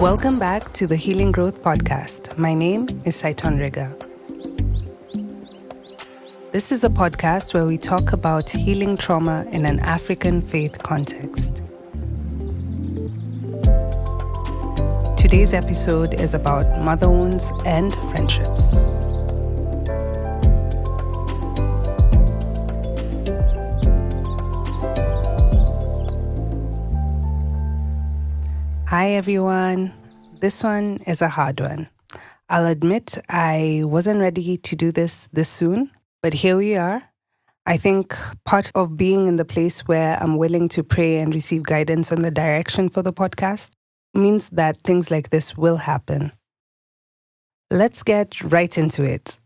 Welcome back to the Healing Growth Podcast. My name is Saiton Riga. This is a podcast where we talk about healing trauma in an African faith context. Today's episode is about mother wounds and friendships. Hi everyone. This one is a hard one. I'll admit I wasn't ready to do this soon, but here we are. I think part of being in the place where I'm willing to pray and receive guidance on the direction for the podcast means that things like this will happen. Let's get right into it.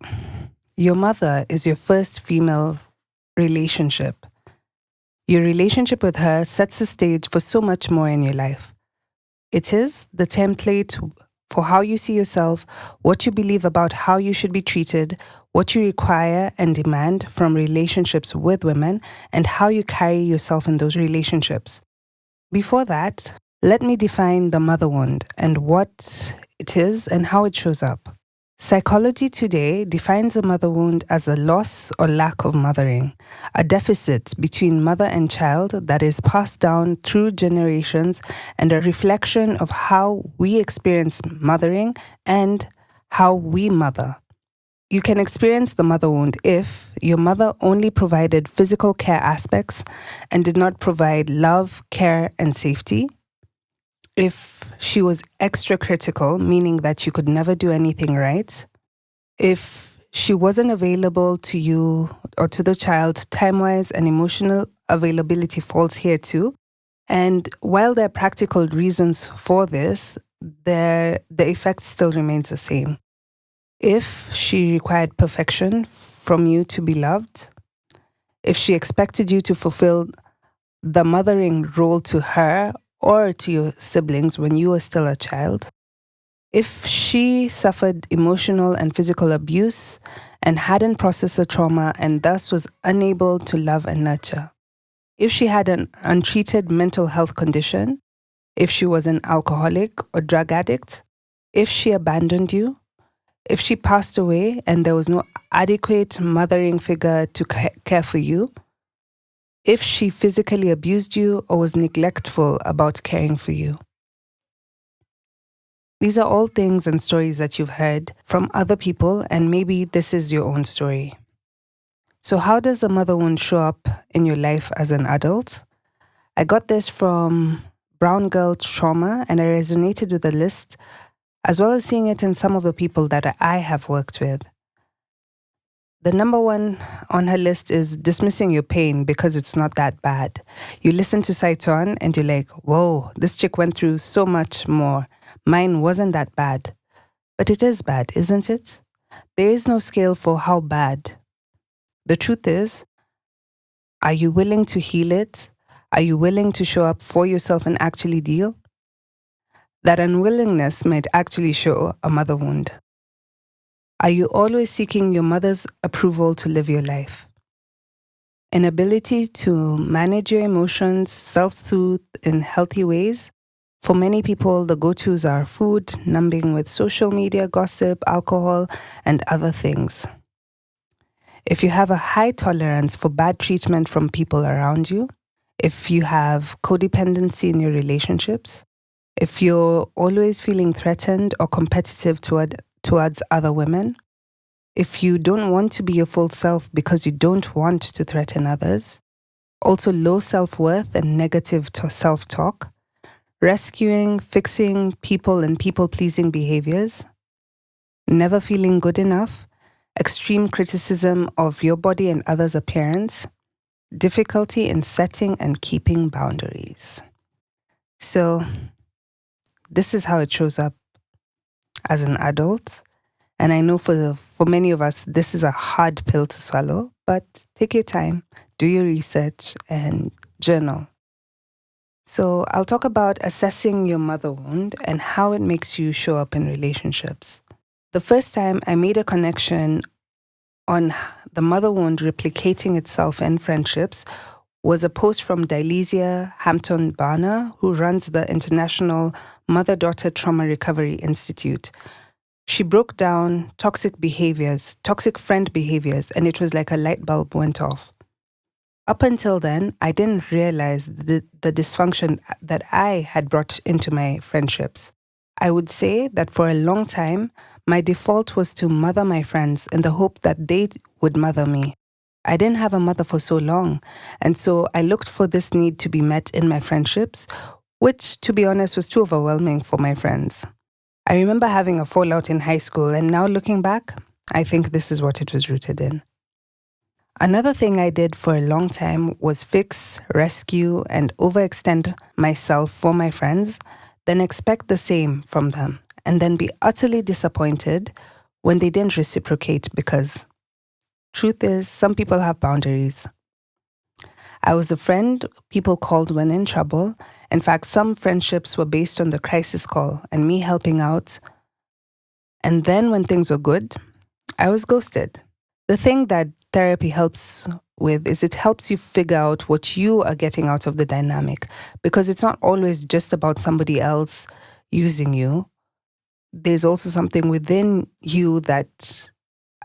Your mother is your first female relationship. Your relationship with her sets the stage for so much more in your life. It is the template for how you see yourself, what you believe about how you should be treated, what you require and demand from relationships with women, and how you carry yourself in those relationships. Before that, let me define the mother wound and what it is and how it shows up. Psychology today defines a mother wound as a loss or lack of mothering, a deficit between mother and child that is passed down through generations and a reflection of how we experience mothering and how we mother. You can experience the mother wound if your mother only provided physical care aspects and did not provide love, care, and safety. If she was extra critical, meaning that you could never do anything right. If she wasn't available to you or to the child time-wise, and emotional availability falls here too. And while there are practical reasons for this, the effect still remains the same. If she required perfection from you to be loved, if she expected you to fulfill the mothering role to her or to your siblings when you were still a child, if she suffered emotional and physical abuse and hadn't processed the trauma and thus was unable to love and nurture, if she had an untreated mental health condition, if she was an alcoholic or drug addict, if she abandoned you, if she passed away and there was no adequate mothering figure to care for you, if she physically abused you or was neglectful about caring for you. These are all things and stories that you've heard from other people, and maybe this is your own story. So how does the mother wound show up in your life as an adult? I got this from Brown Girl Trauma, and I resonated with the list, as well as seeing it in some of the people that I have worked with. The number one on her list is dismissing your pain because it's not that bad. You listen to Saiton and you're like, whoa, this chick went through so much more. Mine wasn't that bad. But it is bad, isn't it? There is no scale for how bad. The truth is, are you willing to heal it? Are you willing to show up for yourself and actually deal? That unwillingness might actually show a mother wound. Are you always seeking your mother's approval to live your life? Inability to manage your emotions, self-soothe in healthy ways? For many people, the go-tos are food, numbing with social media, gossip, alcohol, and other things. If you have a high tolerance for bad treatment from people around you, if you have codependency in your relationships, if you're always feeling threatened or competitive towards other women, if you don't want to be your full self because you don't want to threaten others, also low self-worth and negative self-talk, rescuing, fixing people and people-pleasing behaviors, never feeling good enough, extreme criticism of your body and others' appearance, difficulty in setting and keeping boundaries. So, this is how it shows up as an adult. And I know for many of us, this is a hard pill to swallow, but take your time, do your research, and journal. So I'll talk about assessing your mother wound and how it makes you show up in relationships. The first time I made a connection on the mother wound replicating itself in friendships was a post from Dilesia Hampton Barner, who runs the International Mother-Daughter Trauma Recovery Institute. She broke down toxic behaviors, toxic friend behaviors, and it was like a light bulb went off. Up until then, I didn't realize the dysfunction that I had brought into my friendships. I would say that for a long time, my default was to mother my friends in the hope that they would mother me. I didn't have a mother for so long, and so I looked for this need to be met in my friendships, which, to be honest, was too overwhelming for my friends. I remember having a fallout in high school, and now looking back, I think this is what it was rooted in. Another thing I did for a long time was fix, rescue, and overextend myself for my friends, then expect the same from them, and then be utterly disappointed when they didn't reciprocate because, truth is, some people have boundaries. I was a friend people called when in trouble. In fact, some friendships were based on the crisis call and me helping out. And then when things were good, I was ghosted. The thing that therapy helps with is it helps you figure out what you are getting out of the dynamic, because it's not always just about somebody else using you. There's also something within you that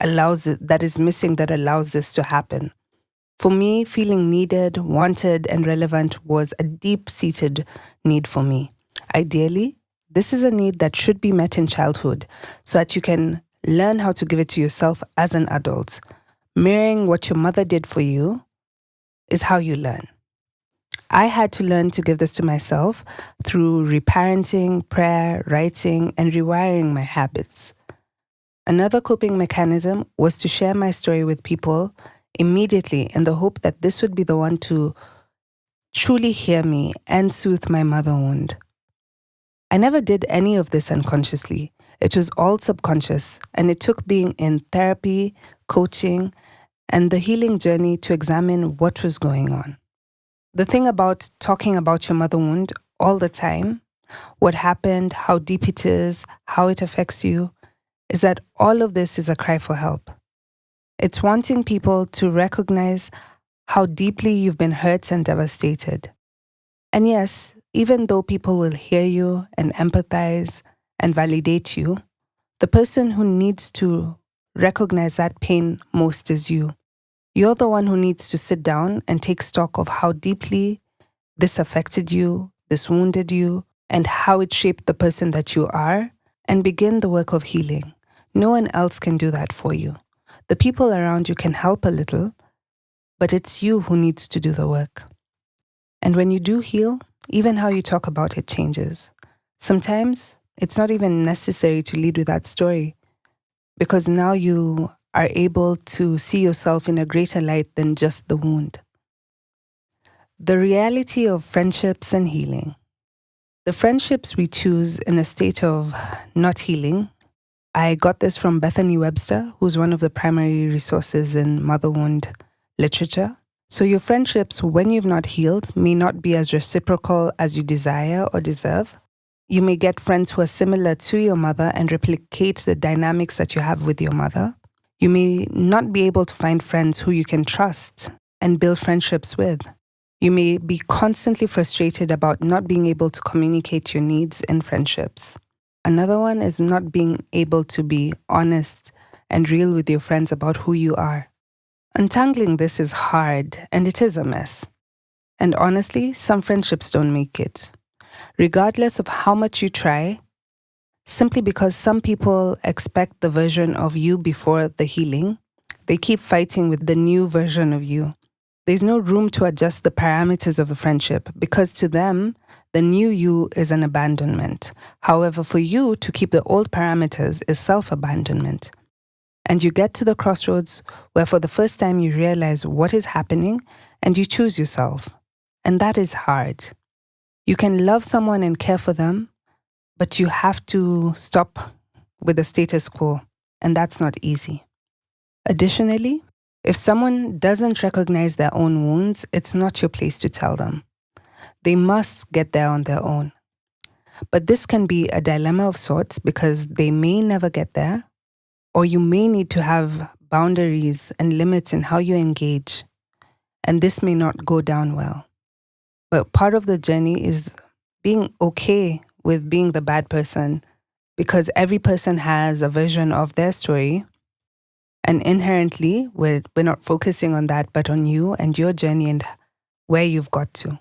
is missing that allows this to happen. For me, feeling needed, wanted, and relevant was a deep-seated need for me. Ideally, this is a need that should be met in childhood so that you can learn how to give it to yourself as an adult. Mirroring what your mother did for you is how you learn. I had to learn to give this to myself through reparenting, prayer, writing, and rewiring my habits. Another coping mechanism was to share my story with people immediately in the hope that this would be the one to truly hear me and soothe my mother wound. I never did any of this unconsciously. It was all subconscious, and it took being in therapy, coaching, and the healing journey to examine what was going on. The thing about talking about your mother wound all the time, what happened, how deep it is, how it affects you, is that all of this is a cry for help. It's wanting people to recognize how deeply you've been hurt and devastated. And yes, even though people will hear you and empathize and validate you, the person who needs to recognize that pain most is you. You're the one who needs to sit down and take stock of how deeply this affected you, this wounded you, and how it shaped the person that you are, and begin the work of healing. No one else can do that for you. The people around you can help a little, but it's you who needs to do the work. And when you do heal, even how you talk about it changes. Sometimes it's not even necessary to lead with that story, because now you are able to see yourself in a greater light than just the wound. The reality of friendships and healing. The friendships we choose in a state of not healing. I got this from Bethany Webster, who's one of the primary resources in mother wound literature. So your friendships, when you've not healed, may not be as reciprocal as you desire or deserve. You may get friends who are similar to your mother and replicate the dynamics that you have with your mother. You may not be able to find friends who you can trust and build friendships with. You may be constantly frustrated about not being able to communicate your needs in friendships. Another one is not being able to be honest and real with your friends about who you are. Untangling this is hard, and it is a mess. And honestly, some friendships don't make it. Regardless of how much you try, simply because some people expect the version of you before the healing, they keep fighting with the new version of you. There's no room to adjust the parameters of the friendship, because to them, the new you is an abandonment. However, for you to keep the old parameters is self-abandonment. And you get to the crossroads where for the first time you realize what is happening and you choose yourself. And that is hard. You can love someone and care for them, but you have to stop with the status quo, and that's not easy. Additionally, if someone doesn't recognize their own wounds, it's not your place to tell them. They must get there on their own. But this can be a dilemma of sorts because they may never get there, or you may need to have boundaries and limits in how you engage. and this may not go down well. But part of the journey is being okay with being the bad person, because every person has a version of their story. And inherently, we're not focusing on that, but on you and your journey and where you've got to.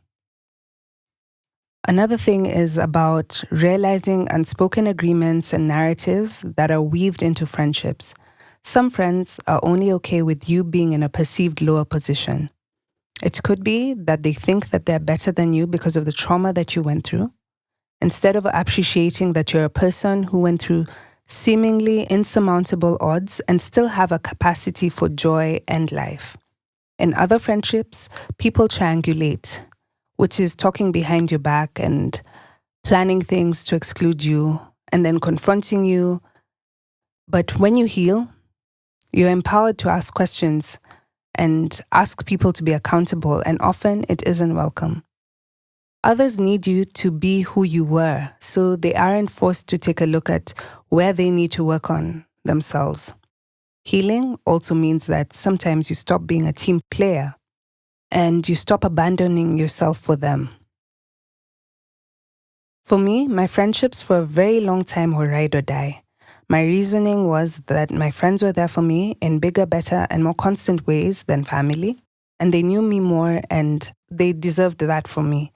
Another thing is about realizing unspoken agreements and narratives that are weaved into friendships. Some friends are only okay with you being in a perceived lower position. It could be that they think that they're better than you because of the trauma that you went through, instead of appreciating that you're a person who went through seemingly insurmountable odds and still have a capacity for joy and life. In other friendships, people triangulate, which is talking behind your back and planning things to exclude you and then confronting you. But when you heal, you're empowered to ask questions and ask people to be accountable, and often it isn't welcome. Others need you to be who you were, so they aren't forced to take a look at where they need to work on themselves. Healing also means that sometimes you stop being a team player and you stop abandoning yourself for them. For me, my friendships for a very long time were ride or die. My reasoning was that my friends were there for me in bigger, better, and more constant ways than family, and they knew me more and they deserved that from me.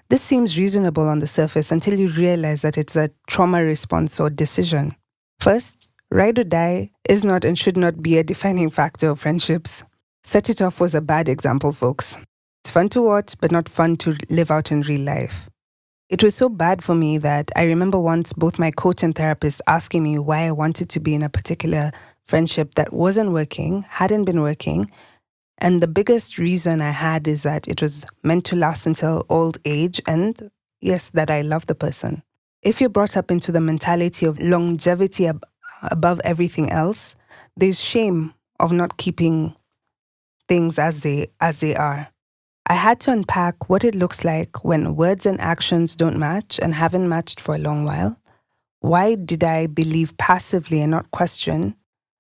This seems reasonable on the surface until you realize that it's a trauma response or decision. First, ride or die is not and should not be a defining factor of friendships. Set It Off was a bad example, folks. It's fun to watch, but not fun to live out in real life. It was so bad for me that I remember once both my coach and therapist asking me why I wanted to be in a particular friendship that wasn't working, hadn't been working. And the biggest reason I had is that it was meant to last until old age, and yes, that I love the person. If you're brought up into the mentality of longevity above everything else, there's shame of not keeping things as they are. I had to unpack what it looks like when words and actions don't match and haven't matched for a long while. Why did I believe passively and not question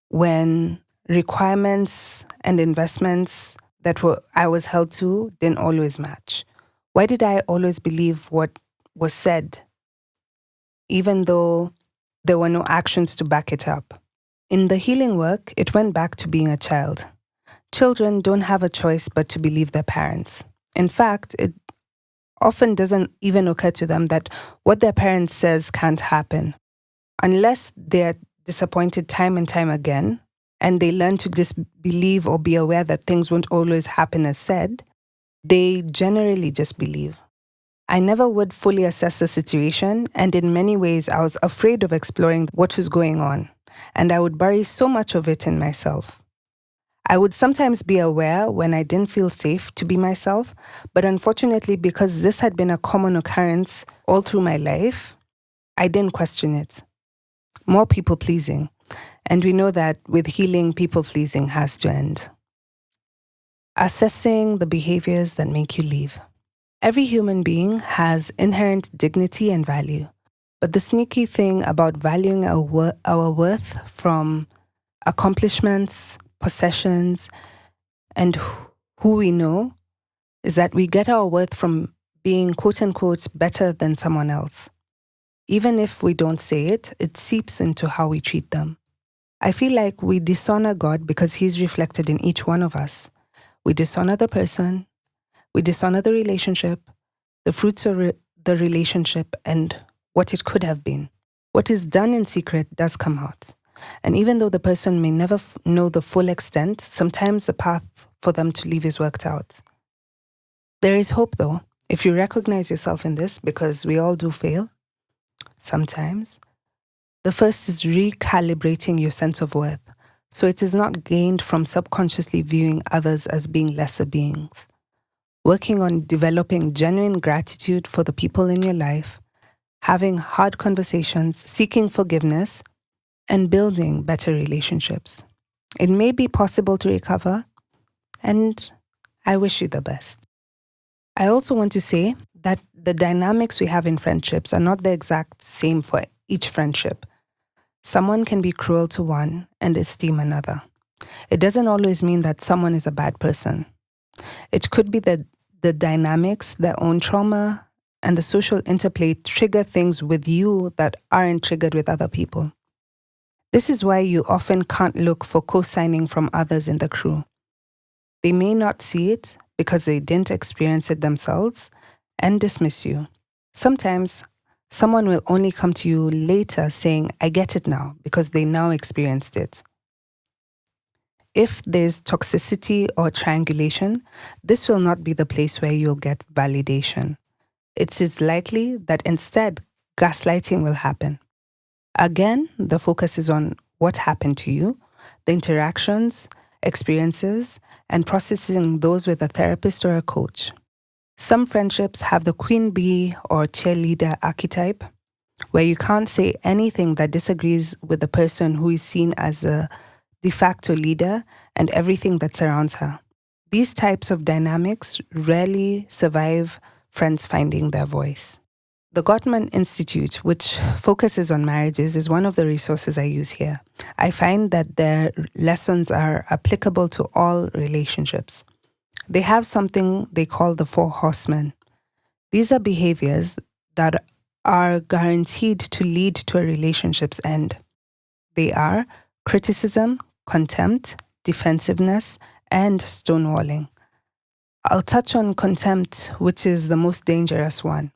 when requirements and investments that I was held to didn't always match? Why did I always believe what was said, even though there were no actions to back it up? In the healing work, it went back to being a child. Children don't have a choice but to believe their parents. In fact, it often doesn't even occur to them that what their parents says can't happen. Unless they're disappointed time and time again, and they learn to disbelieve or be aware that things won't always happen as said, they generally just believe. I never would fully assess the situation, and in many ways I was afraid of exploring what was going on, and I would bury so much of it in myself. I would sometimes be aware when I didn't feel safe to be myself, but unfortunately, because this had been a common occurrence all through my life, I didn't question it. More people pleasing. And we know that with healing, people pleasing has to end. Assessing the behaviors that make you leave. Every human being has inherent dignity and value. But the sneaky thing about valuing our worth from accomplishments, possessions, and who we know is that we get our worth from being quote unquote better than someone else. Even if we don't say it, it seeps into how we treat them. I feel like we dishonor God because He's reflected in each one of us. We dishonor the person, we dishonor the relationship, the fruits of the relationship, and what it could have been. What is done in secret does come out. And even though the person may never know the full extent, sometimes the path for them to leave is worked out. There is hope though, if you recognize yourself in this, because we all do fail sometimes. The first is recalibrating your sense of worth, so it is not gained from subconsciously viewing others as being lesser beings. Working on developing genuine gratitude for the people in your life, having hard conversations, seeking forgiveness, and building better relationships. It may be possible to recover, and I wish you the best. I also want to say that the dynamics we have in friendships are not the exact same for each friendship. Someone can be cruel to one and esteem another. It doesn't always mean that someone is a bad person. It could be that the dynamics, their own trauma, and the social interplay trigger things with you that aren't triggered with other people. This is why you often can't look for co-signing from others in the crew. They may not see it because they didn't experience it themselves and dismiss you. Sometimes someone will only come to you later saying, I get it now, because they now experienced it. If there's toxicity or triangulation, this will not be the place where you'll get validation. It is likely that instead, gaslighting will happen. Again, the focus is on what happened to you, the interactions, experiences, and processing those with a therapist or a coach. Some friendships have the queen bee or cheerleader archetype, where you can't say anything that disagrees with the person who is seen as a de facto leader and everything that surrounds her. These types of dynamics rarely survive friends finding their voice. The Gottman Institute, which focuses on marriages, is one of the resources I use here. I find that their lessons are applicable to all relationships. They have something they call the 4 horsemen. These are behaviors that are guaranteed to lead to a relationship's end. They are criticism, contempt, defensiveness, and stonewalling. I'll touch on contempt, which is the most dangerous one.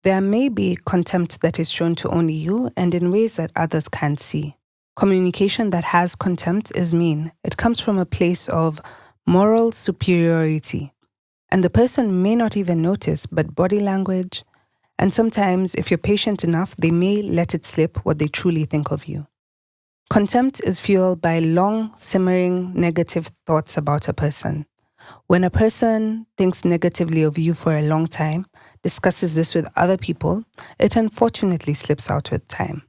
There may be contempt that is shown to only you and in ways that others can't see. Communication that has contempt is mean. It comes from a place of moral superiority. And the person may not even notice, but body language, and sometimes, if you're patient enough, they may let it slip what they truly think of you. Contempt is fueled by long, simmering negative thoughts about a person. When a person thinks negatively of you for a long time, discusses this with other people, it unfortunately slips out with time.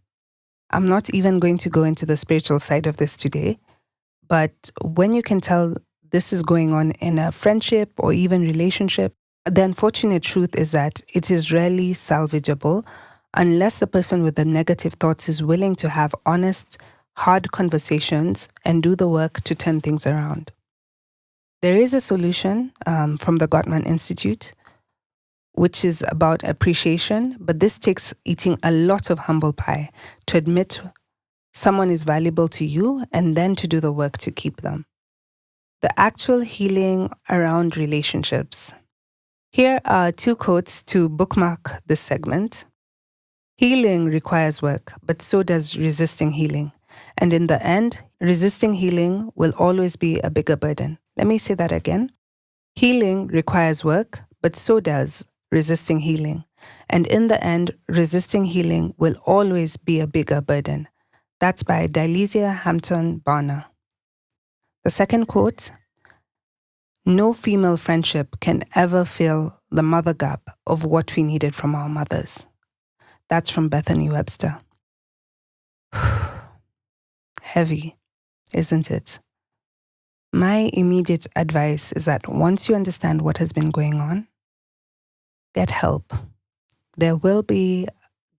I'm not even going to go into the spiritual side of this today, but when you can tell this is going on in a friendship or even relationship, the unfortunate truth is that it is rarely salvageable unless the person with the negative thoughts is willing to have honest, hard conversations and do the work to turn things around. There is a solution from the Gottman Institute, which is about appreciation, but this takes eating a lot of humble pie to admit someone is valuable to you and then to do the work to keep them. The actual healing around relationships. Here are 2 quotes to bookmark this segment. Healing requires work, but so does resisting healing. And in the end, resisting healing will always be a bigger burden. Let me say that again. Healing requires work, but so does resisting healing. And in the end, resisting healing will always be a bigger burden. That's by Dilesia Hampton Barner. The second quote, no female friendship can ever fill the mother gap of what we needed from our mothers. That's from Bethany Webster. Heavy, isn't it? My immediate advice is that once you understand what has been going on, get help. There will be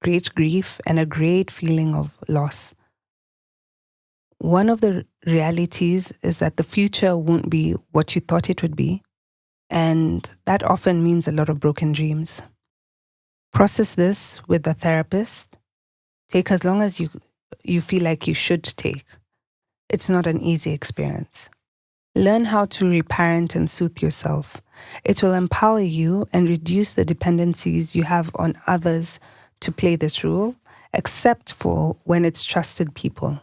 great grief and a great feeling of loss. One of the realities is that the future won't be what you thought it would be, and that often means a lot of broken dreams. Process this with a therapist. Take as long as you feel like you should take. It's not an easy experience. Learn how to reparent and soothe yourself. It will empower you and reduce the dependencies you have on others to play this role, except for when it's trusted people.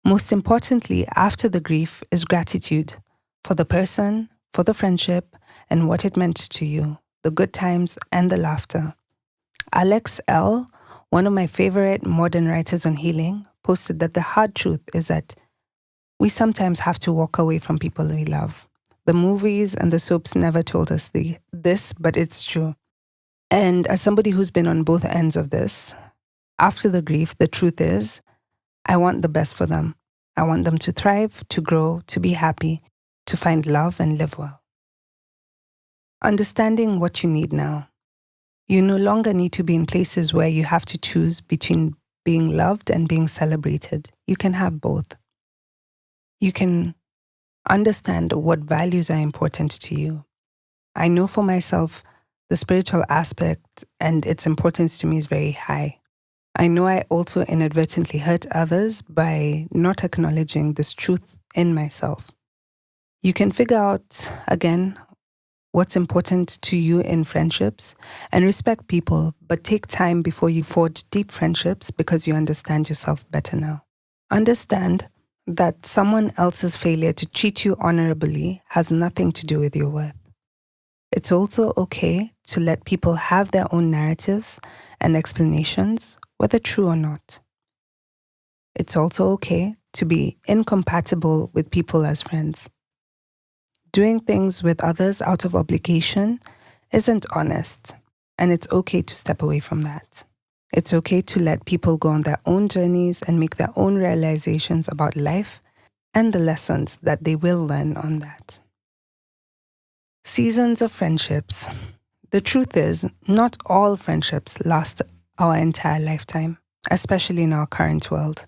Most importantly, after the grief is gratitude for the person, for the friendship, and what it meant to you, the good times and the laughter. Alex L., one of my favorite modern writers on healing, posted that the hard truth is that we sometimes have to walk away from people we love. The movies and the soaps never told us this, but it's true. And as somebody who's been on both ends of this, after the grief, the truth is, I want the best for them. I want them to thrive, to grow, to be happy, to find love and live well. Understanding what you need now. You no longer need to be in places where you have to choose between being loved and being celebrated. You can have both. You can understand what values are important to you. I know for myself, the spiritual aspect and its importance to me is very high. I know I also inadvertently hurt others by not acknowledging this truth in myself. You can figure out, again, what's important to you in friendships and respect people, but take time before you forge deep friendships because you understand yourself better now. Understand that someone else's failure to treat you honorably has nothing to do with your worth. It's also okay to let people have their own narratives and explanations, whether true or not. It's also okay to be incompatible with people as friends. Doing things with others out of obligation isn't honest, and it's okay to step away from that. It's okay to let people go on their own journeys and make their own realizations about life and the lessons that they will learn on that. Seasons of friendships. The truth is, not all friendships last our entire lifetime, especially in our current world.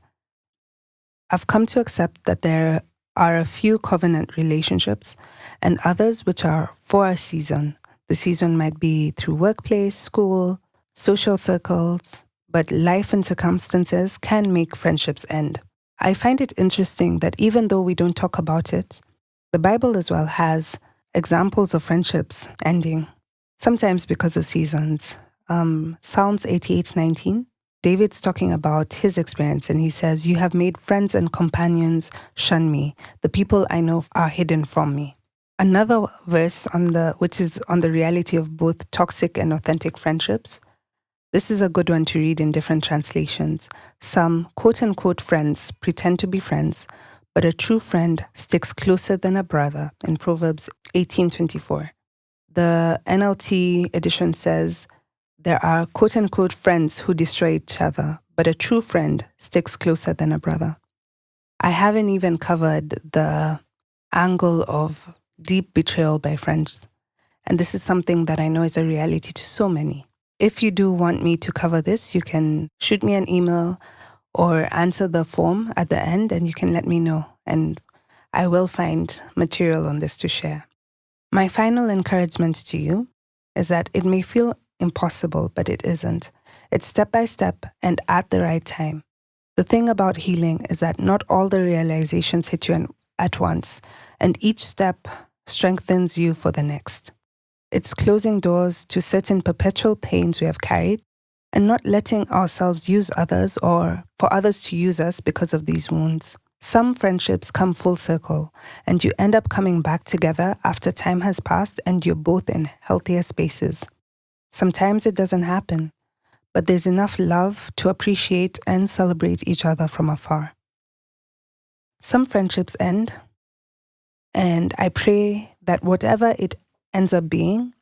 I've come to accept that there are a few covenant relationships and others which are for a season. The season might be through workplace, school, social circles, but life and circumstances can make friendships end. I find it interesting that even though we don't talk about it, the Bible as well has examples of friendships ending, sometimes because of seasons. Psalms 88:19. David's talking about his experience and he says, "You have made friends and companions shun me. The people I know are hidden from me." Another verse which is on the reality of both toxic and authentic friendships. This is a good one to read in different translations. Some quote-unquote friends pretend to be friends, but a true friend sticks closer than a brother in Proverbs 18:24. The NLT edition says, there are quote-unquote friends who destroy each other, but a true friend sticks closer than a brother. I haven't even covered the angle of deep betrayal by friends, and this is something that I know is a reality to so many. If you do want me to cover this, you can shoot me an email or answer the form at the end and you can let me know, and I will find material on this to share. My final encouragement to you is that it may feel impossible, but it isn't. It's step by step and at the right time. The thing about healing is that not all the realizations hit you at once, and each step strengthens you for the next. It's closing doors to certain perpetual pains we have carried and not letting ourselves use others or for others to use us because of these wounds. Some friendships come full circle and you end up coming back together after time has passed and you're both in healthier spaces. Sometimes it doesn't happen, but there's enough love to appreciate and celebrate each other from afar. Some friendships end, and I pray that whatever it ends up being,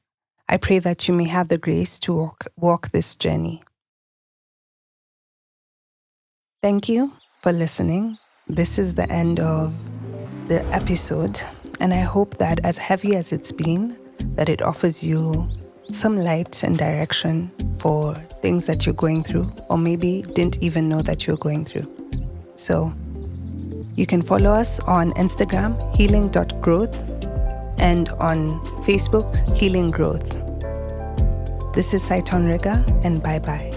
I pray that you may have the grace to walk this journey. Thank you for listening. This is the end of the episode, and I hope that as heavy as it's been, that it offers you some light and direction for things that you're going through, or maybe didn't even know that you're going through. So you can follow us on Instagram, healing.growth, and on Facebook, Healing Growth. This is Saiton Riga, and bye-bye.